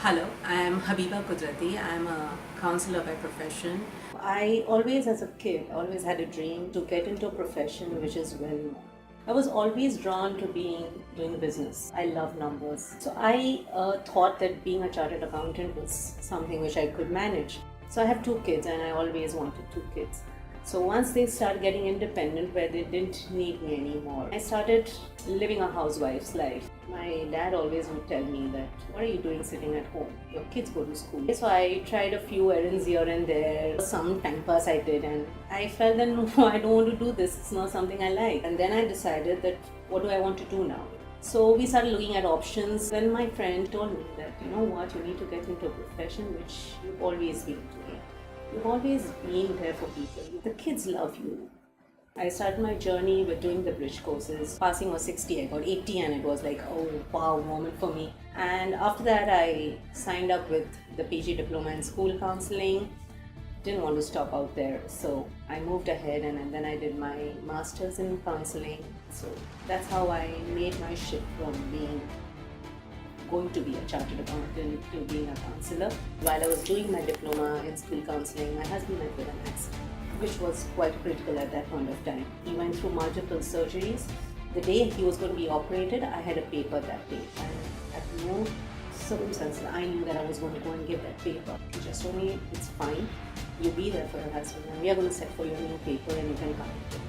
Hello, I am Habiba Kudrati. I am a counsellor by profession. I always, as a kid, always had a dream to get into a profession which is well known. I was always drawn to doing business. I love numbers. So I thought that being a chartered accountant was something which I could manage. So I have two kids and I always wanted two kids. So once they started getting independent where they didn't need me anymore, I started living a housewife's life. My dad always would tell me that, what are you doing sitting at home? Your kids go to school. So I tried a few errands here and there. Some time pass I did and I felt that no, I don't want to do this. It's not something I like. And then I decided that what do I want to do now? So we started looking at options. Then my friend told me that, you know what, you need to get into a profession which you've always been doing. You've always been there for people. The kids love you. I started my journey with doing the bridge courses. Passing was 60, I got 80 and it was like, oh wow, moment for me. And after that I signed up with the PG Diploma in School Counselling. Didn't want to stop out there, so I moved ahead and then I did my Masters in Counselling. So that's how I made my shift from going to be a chartered accountant to being a counsellor. While I was doing my diploma in school counselling, my husband met with an accident, which was quite critical at that point of time. He went through multiple surgeries. The day he was going to be operated, I had a paper that day, and at no circumstances I knew that I was going to go and give that paper. He just told me, it's fine, you be there for your husband and we are going to set for your new paper and you can come to it.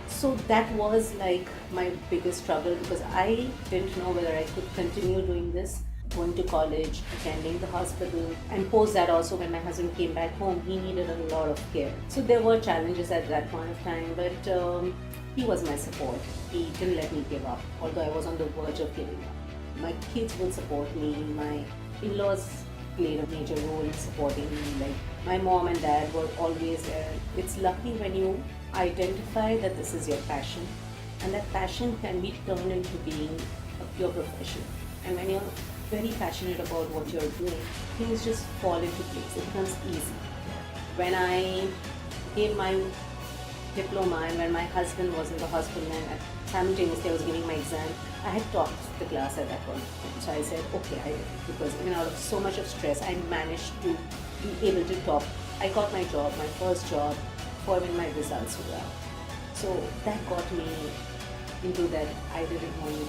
So that was like my biggest struggle because I didn't know whether I could continue doing this, going to college, attending the hospital, and post that also when my husband came back home, he needed a lot of care. So there were challenges at that point of time, but he was my support. He didn't let me give up, although I was on the verge of giving up. My kids would support me, my in-laws played a major role in supporting me. Like my mom and dad were always there. It's lucky when you identify that this is your passion, and that passion can be turned into being a pure profession. And when you're very passionate about what you're doing, things just fall into place. It becomes easy. When I gave my diploma and when my husband was in the hospital and simultaneously I was giving my exam, I had topped the class at that point. So I said, okay, I did it. Because even out of so much of stress, I managed to be able to top. I got my job, my first job, following my results well. So that got me into that I did it moment.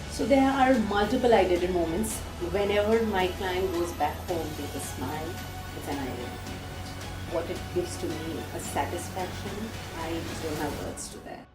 So there are multiple I did it moments. Whenever my client goes back home with a smile, it's an I did it. What it gives to me, a satisfaction, I just don't have words to that.